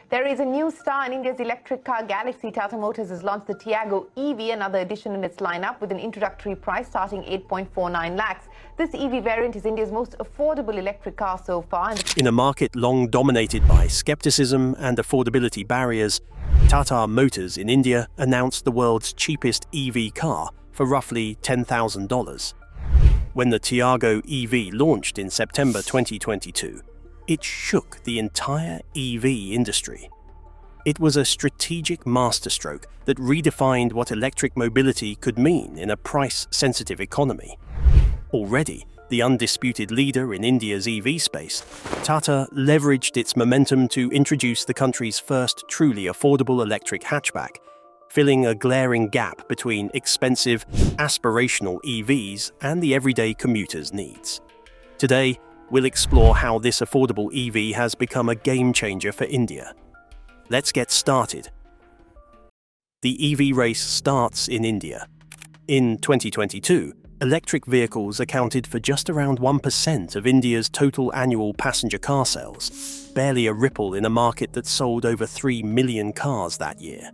There is a new star in India's electric car galaxy. Tata Motors has launched the Tiago EV, another addition in its lineup, with an introductory price starting 8.49 lakhs. This EV variant is India's most affordable electric car so far. In a market long dominated by skepticism and affordability barriers, Tata Motors in India announced the world's cheapest EV car for roughly $10,000. When the Tiago EV launched in September 2022, it shook the entire EV industry. It was a strategic masterstroke that redefined what electric mobility could mean in a price-sensitive economy. Already, the undisputed leader in India's EV space, Tata leveraged its momentum to introduce the country's first truly affordable electric hatchback, filling a glaring gap between expensive, aspirational EVs and the everyday commuter's needs. Today, we'll explore how this affordable EV has become a game-changer for India. Let's get started. The EV race starts in India. In 2022, electric vehicles accounted for just around 1% of India's total annual passenger car sales, barely a ripple in a market that sold over 3 million cars that year.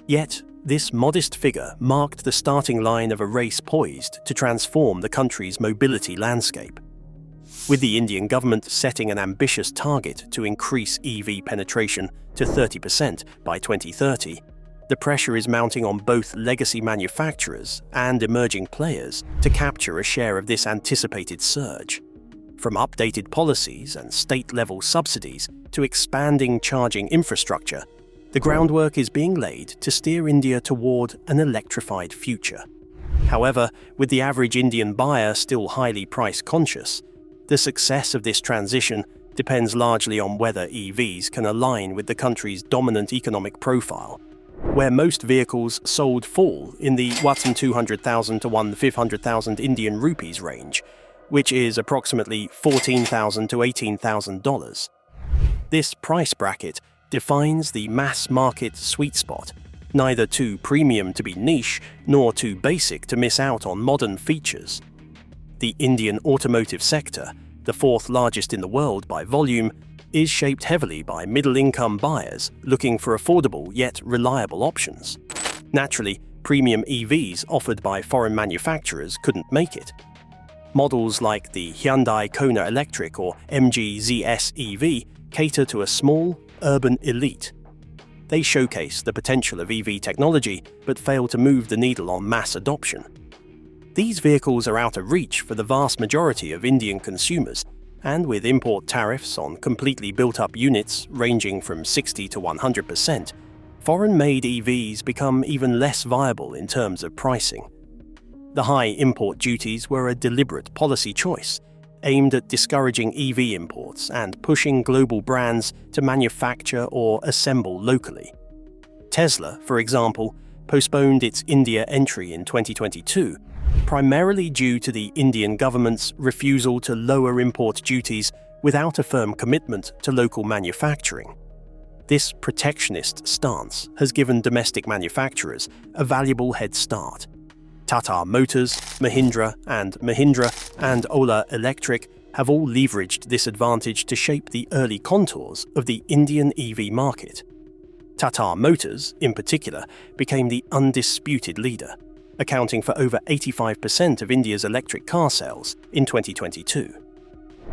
Yet, this modest figure marked the starting line of a race poised to transform the country's mobility landscape. With the Indian government setting an ambitious target to increase EV penetration to 30% by 2030, the pressure is mounting on both legacy manufacturers and emerging players to capture a share of this anticipated surge. From updated policies and state-level subsidies to expanding charging infrastructure, the groundwork is being laid to steer India toward an electrified future. However, with the average Indian buyer still highly price-conscious, the success of this transition depends largely on whether EVs can align with the country's dominant economic profile, where most vehicles sold fall in the 200,000 to 500,000 Indian rupees range, which is approximately $14,000 to $18,000. This price bracket defines the mass market sweet spot, neither too premium to be niche nor too basic to miss out on modern features. The Indian automotive sector, the fourth largest in the world by volume, is shaped heavily by middle-income buyers looking for affordable yet reliable options. Naturally, premium EVs offered by foreign manufacturers couldn't make it. Models like the Hyundai Kona Electric or MG ZS EV cater to a small, urban elite. They showcase the potential of EV technology but fail to move the needle on mass adoption. These vehicles are out of reach for the vast majority of Indian consumers, and with import tariffs on completely built-up units ranging from 60 to 100%, foreign-made EVs become even less viable in terms of pricing. The high import duties were a deliberate policy choice, aimed at discouraging EV imports and pushing global brands to manufacture or assemble locally. Tesla, for example, postponed its India entry in 2022, primarily due to the Indian government's refusal to lower import duties without a firm commitment to local manufacturing. This protectionist stance has given domestic manufacturers a valuable head start. Tata Motors, Mahindra and Ola Electric have all leveraged this advantage to shape the early contours of the Indian EV market. Tata Motors, in particular, became the undisputed leader, accounting for over 85% of India's electric car sales in 2022.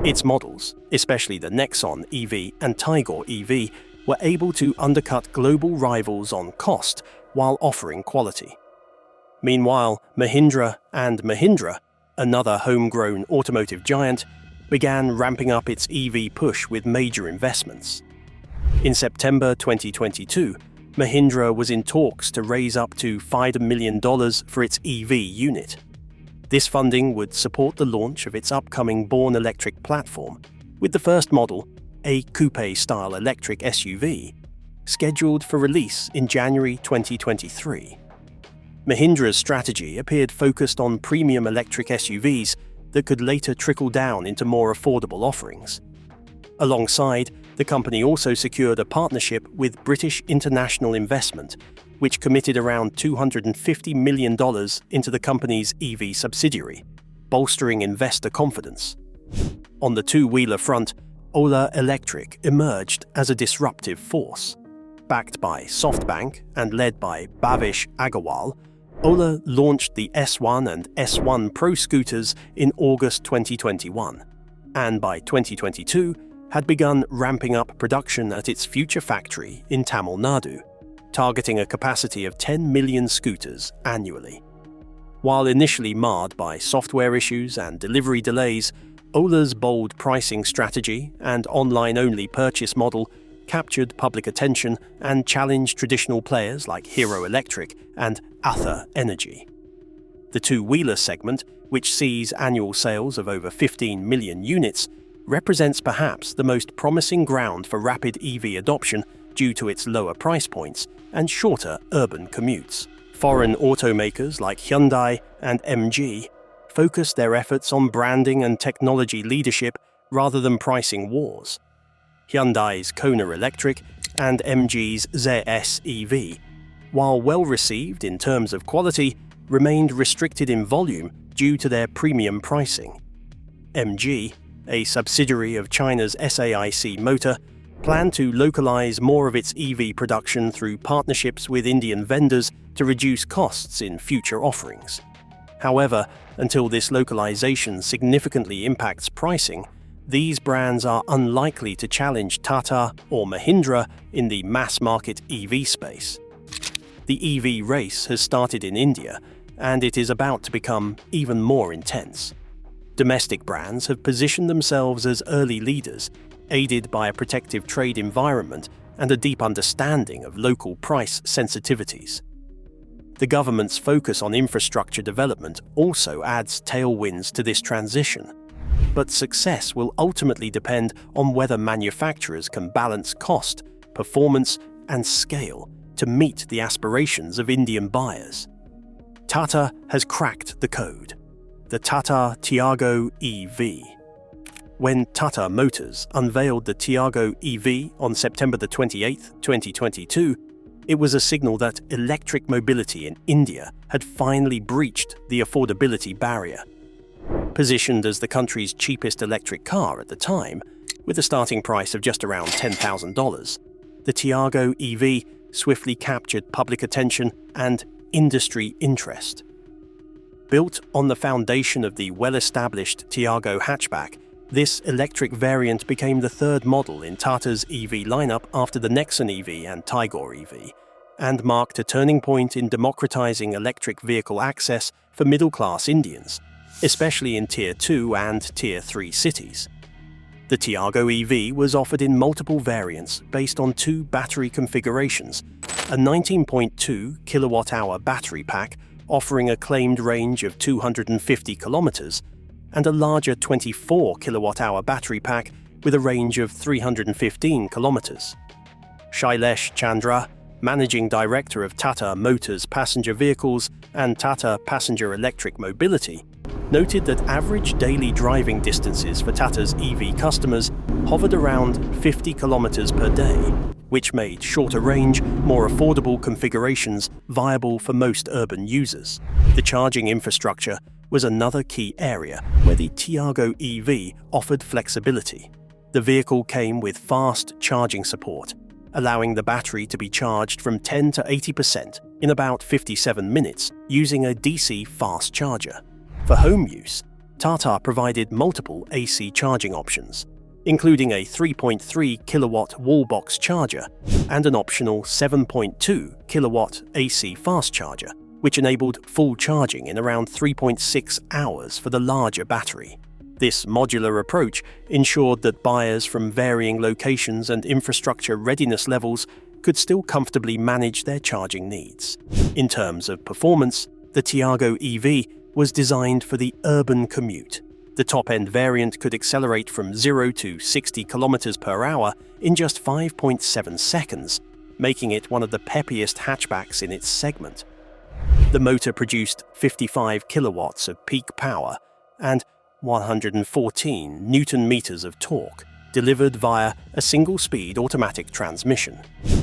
Its models, especially the Nexon EV and Tiago EV, were able to undercut global rivals on cost while offering quality. Meanwhile, Mahindra, another homegrown automotive giant, began ramping up its EV push with major investments. In September 2022, Mahindra was in talks to raise up to $5 million for its EV unit. This funding would support the launch of its upcoming Born Electric platform, with the first model, a coupe-style electric SUV, scheduled for release in January 2023. Mahindra's strategy appeared focused on premium electric SUVs that could later trickle down into more affordable offerings. Alongside, the company also secured a partnership with British International Investment, which committed around $250 million into the company's EV subsidiary, bolstering investor confidence. On the two-wheeler front, Ola Electric emerged as a disruptive force. Backed by SoftBank and led by Bhavish Agarwal, Ola launched the S1 and S1 Pro scooters in August 2021, and by 2022 had begun ramping up production at its future factory in Tamil Nadu, targeting a capacity of 10 million scooters annually. While initially marred by software issues and delivery delays, Ola's bold pricing strategy and online-only purchase model captured public attention and challenged traditional players like Hero Electric and Ather Energy. The two-wheeler segment, which sees annual sales of over 15 million units, represents perhaps the most promising ground for rapid EV adoption due to its lower price points and shorter urban commutes. Foreign automakers like Hyundai and MG focus their efforts on branding and technology leadership rather than pricing wars. Hyundai's Kona Electric and MG's ZS EV, while well received in terms of quality, remained restricted in volume due to their premium pricing. MG, a subsidiary of China's SAIC Motor, planned to localize more of its EV production through partnerships with Indian vendors to reduce costs in future offerings. However, until this localization significantly impacts pricing, these brands are unlikely to challenge Tata or Mahindra in the mass-market EV space. The EV race has started in India, and it is about to become even more intense. Domestic brands have positioned themselves as early leaders, aided by a protective trade environment and a deep understanding of local price sensitivities. The government's focus on infrastructure development also adds tailwinds to this transition. But success will ultimately depend on whether manufacturers can balance cost, performance, and scale to meet the aspirations of Indian buyers. Tata has cracked the code. The Tata Tiago EV. When Tata Motors unveiled the Tiago EV on September 28, 2022, it was a signal that electric mobility in India had finally breached the affordability barrier. Positioned as the country's cheapest electric car at the time, with a starting price of just around $10,000, the Tiago EV swiftly captured public attention and industry interest. Built on the foundation of the well-established Tiago hatchback, this electric variant became the third model in Tata's EV lineup after the Nexon EV and Tigor EV, and marked a turning point in democratizing electric vehicle access for middle-class Indians, especially in Tier 2 and Tier 3 cities. The Tiago EV was offered in multiple variants based on two battery configurations, a 19.2 kilowatt-hour battery pack offering a claimed range of 250 kilometers, and a larger 24 kilowatt-hour battery pack with a range of 315 kilometers. Shailesh Chandra, managing director of Tata Motors Passenger Vehicles and Tata Passenger Electric Mobility, noted that average daily driving distances for Tata's EV customers hovered around 50 kilometers per day, which made shorter range, more affordable configurations viable for most urban users. The charging infrastructure was another key area where the Tiago EV offered flexibility. The vehicle came with fast charging support, allowing the battery to be charged from 10 to 80% in about 57 minutes using a DC fast charger. For home use, Tata provided multiple AC charging options, including a 3.3 kilowatt wall-box charger and an optional 7.2 kilowatt AC fast charger, which enabled full charging in around 3.6 hours for the larger battery. This modular approach ensured that buyers from varying locations and infrastructure readiness levels could still comfortably manage their charging needs. In terms of performance, the Tiago EV was designed for the urban commute. The top-end variant could accelerate from 0 to 60 kilometers per hour in just 5.7 seconds, making it one of the peppiest hatchbacks in its segment. The motor produced 55 kilowatts of peak power and 114 Newton-meters of torque, delivered via a single-speed automatic transmission.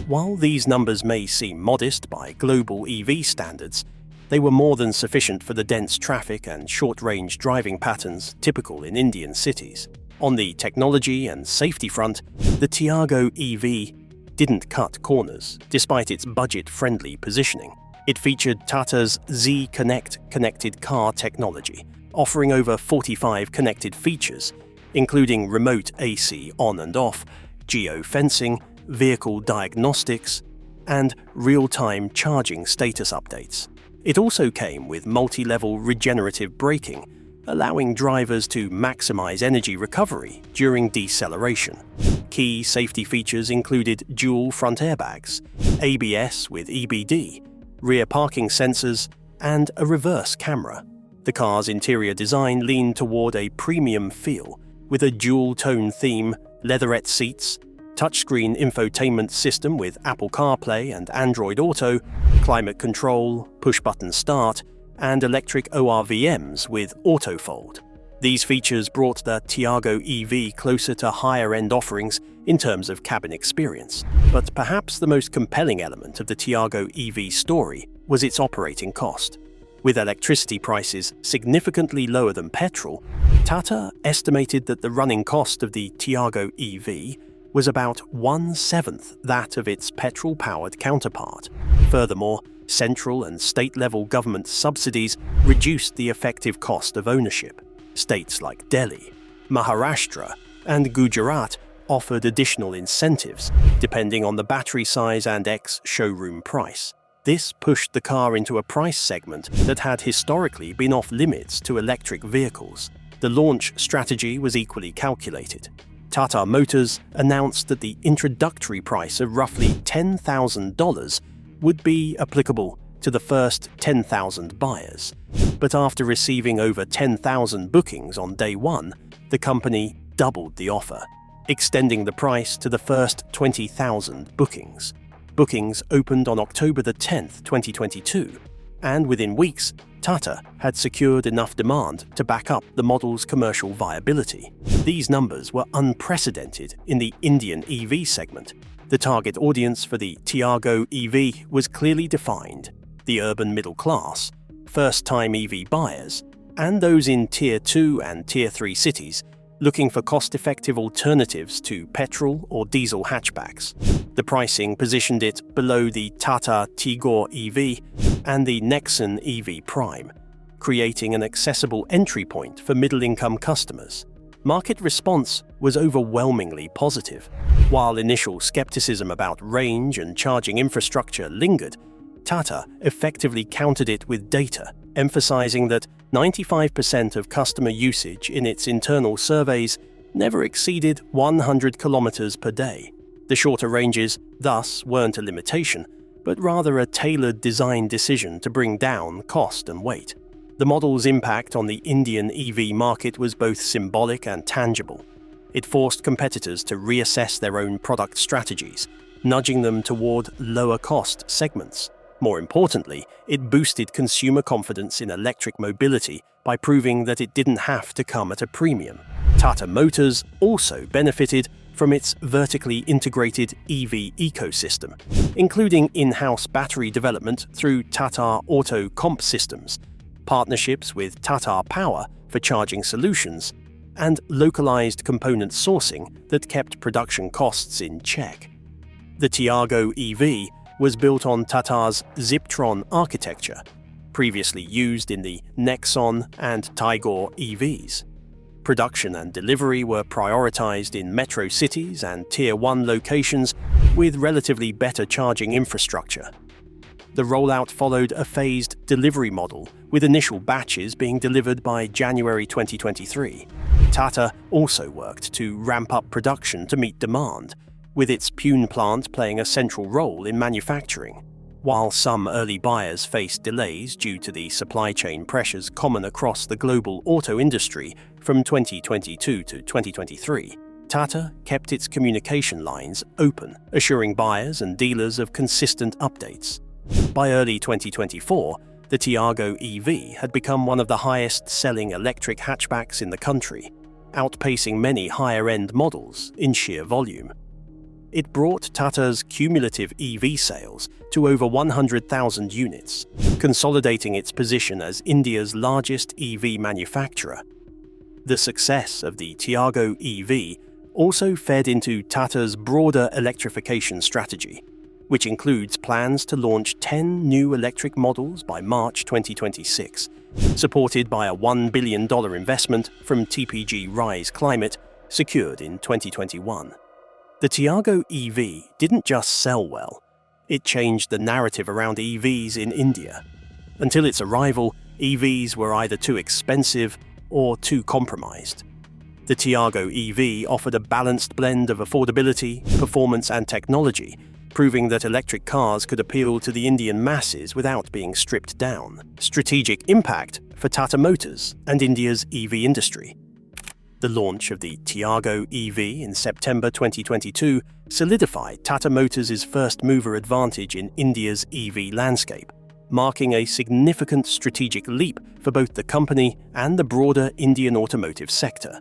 While these numbers may seem modest by global EV standards, they were more than sufficient for the dense traffic and short-range driving patterns typical in Indian cities. On the technology and safety front, the Tiago EV didn't cut corners, despite its budget-friendly positioning. It featured Tata's Z-Connect connected car technology, offering over 45 connected features, including remote AC on and off, geo-fencing, vehicle diagnostics, and real-time charging status updates. It also came with multi-level regenerative braking, allowing drivers to maximize energy recovery during deceleration. Key safety features included dual front airbags, ABS with EBD, rear parking sensors, and a reverse camera. The car's interior design leaned toward a premium feel, with a dual-tone theme, leatherette seats, touchscreen infotainment system with Apple CarPlay and Android Auto, climate control, push-button start, and electric ORVMs with AutoFold. These features brought the Tiago EV closer to higher-end offerings in terms of cabin experience. But perhaps the most compelling element of the Tiago EV story was its operating cost. With electricity prices significantly lower than petrol, Tata estimated that the running cost of the Tiago EV was about 1/7 that of its petrol-powered counterpart. Furthermore, central and state-level government subsidies reduced the effective cost of ownership. States like Delhi, Maharashtra, and Gujarat offered additional incentives, depending on the battery size and ex-showroom price. This pushed the car into a price segment that had historically been off-limits to electric vehicles. The launch strategy was equally calculated. Tata Motors announced that the introductory price of roughly $10,000 would be applicable to the first 10,000 buyers. But after receiving over 10,000 bookings on day one, the company doubled the offer, extending the price to the first 20,000 bookings. Bookings opened on October 10, 2022, and within weeks, Tata had secured enough demand to back up the model's commercial viability. These numbers were unprecedented in the Indian EV segment. The target audience for the Tiago EV was clearly defined: the urban middle class, first-time EV buyers, and those in Tier 2 and Tier 3 cities looking for cost-effective alternatives to petrol or diesel hatchbacks. The pricing positioned it below the Tata Tigor EV and the Nexon EV Prime, creating an accessible entry point for middle-income customers. Market response was overwhelmingly positive. While initial skepticism about range and charging infrastructure lingered, Tata effectively countered it with data, emphasizing that 95% of customer usage in its internal surveys never exceeded 100 kilometers per day. The shorter ranges thus weren't a limitation, but rather a tailored design decision to bring down cost and weight. The model's impact on the Indian EV market was both symbolic and tangible. It forced competitors to reassess their own product strategies, nudging them toward lower-cost segments. More importantly, it boosted consumer confidence in electric mobility by proving that it didn't have to come at a premium. Tata Motors also benefited from its vertically integrated EV ecosystem, including in-house battery development through Tata Auto Comp Systems, partnerships with Tata Power for charging solutions, and localized component sourcing that kept production costs in check. The Tiago EV was built on Tata's Ziptron architecture, previously used in the Nexon and Tigor EVs. Production and delivery were prioritized in metro cities and Tier 1 locations with relatively better charging infrastructure. The rollout followed a phased delivery model, with initial batches being delivered by January 2023. Tata also worked to ramp up production to meet demand, with its Pune plant playing a central role in manufacturing. While some early buyers faced delays due to the supply chain pressures common across the global auto industry from 2022 to 2023, Tata kept its communication lines open, assuring buyers and dealers of consistent updates. By early 2024, the Tiago EV had become one of the highest-selling electric hatchbacks in the country, outpacing many higher-end models in sheer volume. It brought Tata's cumulative EV sales to over 100,000 units, consolidating its position as India's largest EV manufacturer. The success of the Tiago EV also fed into Tata's broader electrification strategy, which includes plans to launch 10 new electric models by March 2026, supported by a $1 billion investment from TPG Rise Climate, secured in 2021. The Tiago EV didn't just sell well, it changed the narrative around EVs in India. Until its arrival, EVs were either too expensive or too compromised. The Tiago EV offered a balanced blend of affordability, performance and technology, proving that electric cars could appeal to the Indian masses without being stripped down. Strategic impact for Tata Motors and India's EV industry. The launch of the Tiago EV in September 2022 solidified Tata Motors' first-mover advantage in India's EV landscape, marking a significant strategic leap for both the company and the broader Indian automotive sector.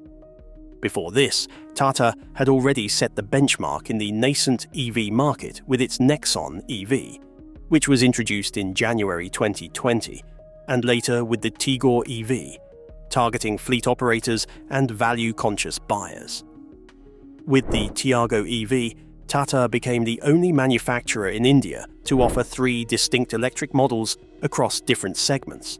Before this, Tata had already set the benchmark in the nascent EV market with its Nexon EV, which was introduced in January 2020, and later with the Tigor EV, targeting fleet operators and value-conscious buyers. With the Tiago EV, Tata became the only manufacturer in India to offer 3 distinct electric models across different segments.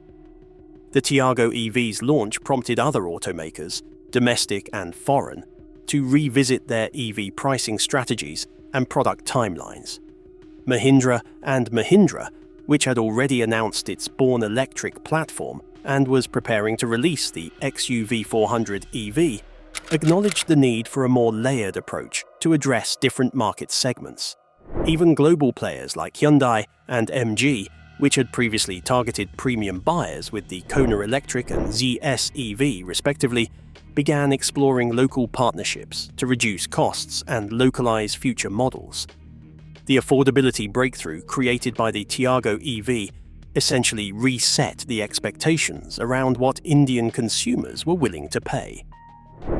The Tiago EV's launch prompted other automakers, domestic and foreign, to revisit their EV pricing strategies and product timelines. Mahindra and Mahindra, which had already announced its Born Electric platform and was preparing to release the XUV400 EV, acknowledged the need for a more layered approach to address different market segments. Even global players like Hyundai and MG, which had previously targeted premium buyers with the Kona Electric and ZS EV respectively, began exploring local partnerships to reduce costs and localize future models. The affordability breakthrough created by the Tiago EV essentially reset the expectations around what Indian consumers were willing to pay.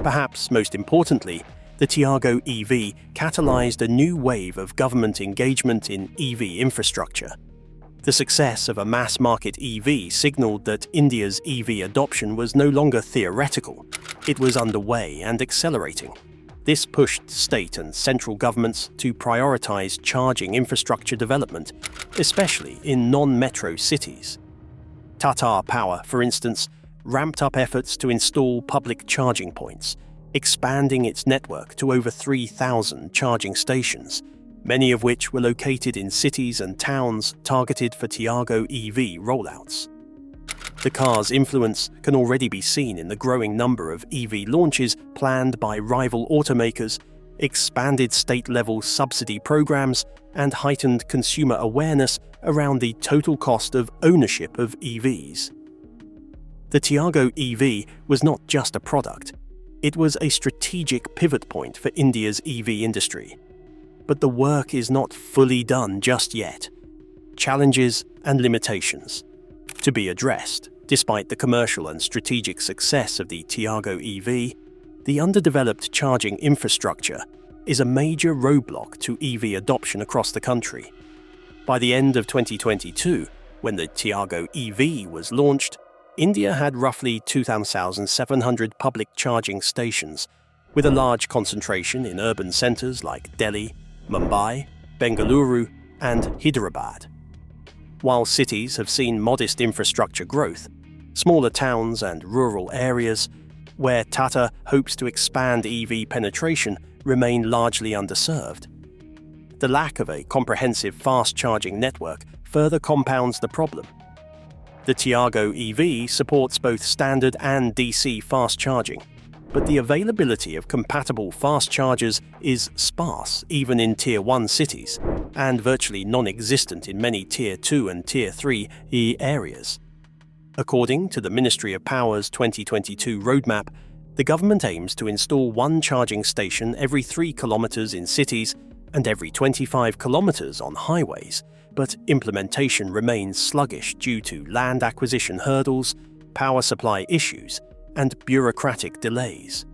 Perhaps most importantly, the Tiago EV catalyzed a new wave of government engagement in EV infrastructure. The success of a mass-market EV signaled that India's EV adoption was no longer theoretical. It was underway and accelerating. This pushed state and central governments to prioritize charging infrastructure development, especially in non-metro cities. Tata Power, for instance, ramped up efforts to install public charging points, expanding its network to over 3,000 charging stations, many of which were located in cities and towns targeted for Tiago EV rollouts. The car's influence can already be seen in the growing number of EV launches planned by rival automakers, expanded state-level subsidy programs, and heightened consumer awareness around the total cost of ownership of EVs. The Tiago EV was not just a product, it was a strategic pivot point for India's EV industry. But the work is not fully done just yet. Challenges and limitations to be addressed. Despite the commercial and strategic success of the Tiago EV, the underdeveloped charging infrastructure is a major roadblock to EV adoption across the country. By the end of 2022, when the Tiago EV was launched, India had roughly 2,700 public charging stations, with a large concentration in urban centres like Delhi, Mumbai, Bengaluru, and Hyderabad. While cities have seen modest infrastructure growth, smaller towns and rural areas, where Tata hopes to expand EV penetration, remain largely underserved. The lack of a comprehensive fast-charging network further compounds the problem. The Tiago EV supports both standard and DC fast charging, but the availability of compatible fast chargers is sparse even in Tier 1 cities, and virtually non-existent in many Tier 2 and Tier 3 areas. According to the Ministry of Power's 2022 roadmap, the government aims to install one charging station every 3 kilometers in cities and every 25 kilometers on highways, but implementation remains sluggish due to land acquisition hurdles, power supply issues, and bureaucratic delays.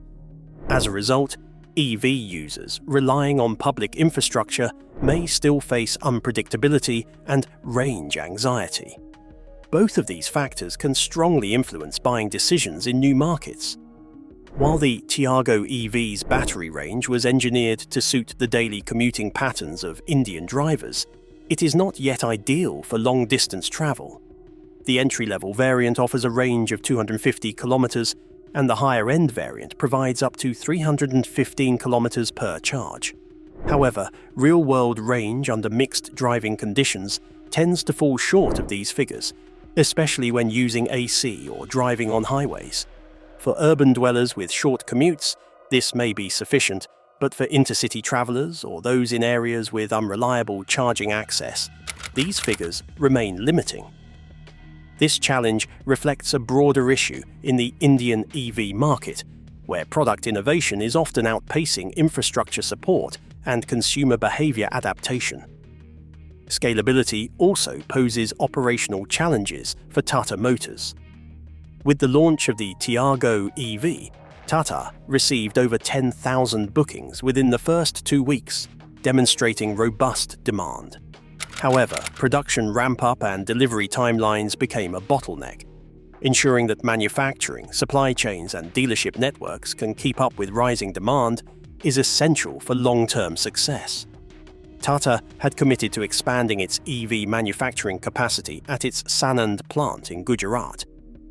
As a result, EV users relying on public infrastructure may still face unpredictability and range anxiety. Both of these factors can strongly influence buying decisions in new markets. While the Tiago EV's battery range was engineered to suit the daily commuting patterns of Indian drivers, it is not yet ideal for long-distance travel. The entry-level variant offers a range of 250 kilometers, and the higher-end variant provides up to 315 kilometers per charge. However, real-world range under mixed driving conditions tends to fall short of these figures, especially when using AC or driving on highways. For urban dwellers with short commutes, this may be sufficient, but for intercity travelers or those in areas with unreliable charging access, these figures remain limiting. This challenge reflects a broader issue in the Indian EV market, where product innovation is often outpacing infrastructure support and consumer behavior adaptation. Scalability also poses operational challenges for Tata Motors. With the launch of the Tiago EV, Tata received over 10,000 bookings within the first 2 weeks, demonstrating robust demand. However, production ramp-up and delivery timelines became a bottleneck. Ensuring that manufacturing, supply chains, and dealership networks can keep up with rising demand is essential for long-term success. Tata had committed to expanding its EV manufacturing capacity at its Sanand plant in Gujarat,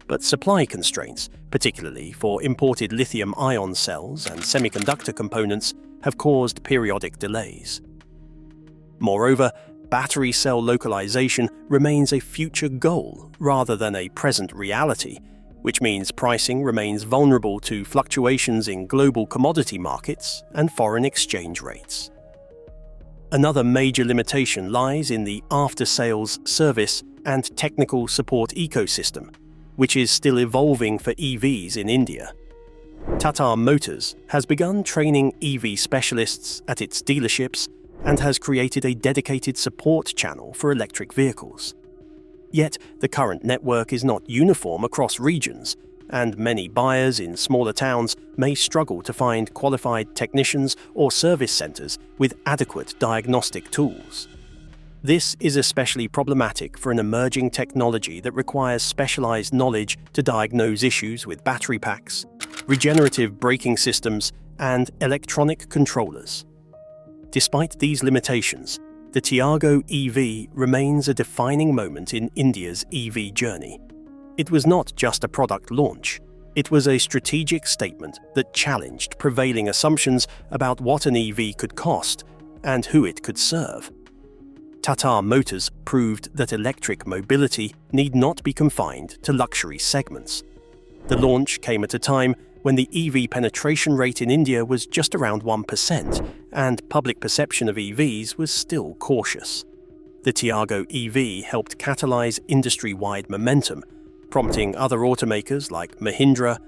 but supply constraints, particularly for imported lithium-ion cells and semiconductor components, have caused periodic delays. Moreover, battery cell localization remains a future goal rather than a present reality, which means pricing remains vulnerable to fluctuations in global commodity markets and foreign exchange rates. Another major limitation lies in the after-sales service and technical support ecosystem, which is still evolving for EVs in India. Tata Motors has begun training EV specialists at its dealerships and has created a dedicated support channel for electric vehicles. Yet, the current network is not uniform across regions, and many buyers in smaller towns may struggle to find qualified technicians or service centers with adequate diagnostic tools. This is especially problematic for an emerging technology that requires specialized knowledge to diagnose issues with battery packs, regenerative braking systems, and electronic controllers. Despite these limitations, the Tiago EV remains a defining moment in India's EV journey. It was not just a product launch, it was a strategic statement that challenged prevailing assumptions about what an EV could cost and who it could serve. Tata Motors proved that electric mobility need not be confined to luxury segments. The launch came at a time when the EV penetration rate in India was just around 1%, and public perception of EVs was still cautious. The Tiago EV helped catalyze industry-wide momentum, prompting other automakers like Mahindra,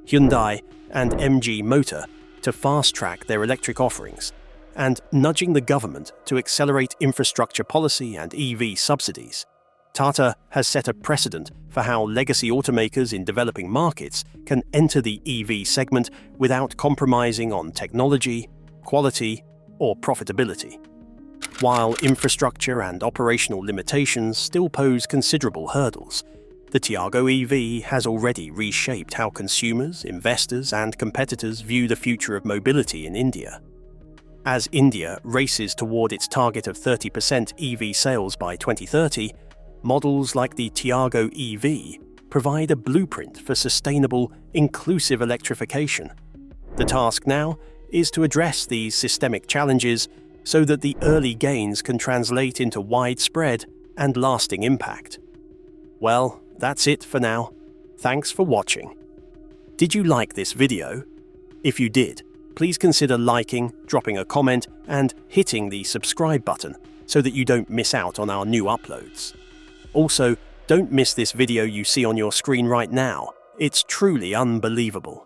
Hyundai, and MG Motor to fast-track their electric offerings, and nudging the government to accelerate infrastructure policy and EV subsidies. Tata has set a precedent for how legacy automakers in developing markets can enter the EV segment without compromising on technology, quality, or profitability. While infrastructure and operational limitations still pose considerable hurdles, the Tiago EV has already reshaped how consumers, investors, and competitors view the future of mobility in India. As India races toward its target of 30% EV sales by 2030, models like the Tiago EV provide a blueprint for sustainable, inclusive electrification. The task now is to address these systemic challenges so that the early gains can translate into widespread and lasting impact. Well, that's it for now. Thanks for watching. Did you like this video? If you did, please consider liking, dropping a comment, and hitting the subscribe button so that you don't miss out on our new uploads. Also, don't miss this video you see on your screen right now. It's truly unbelievable.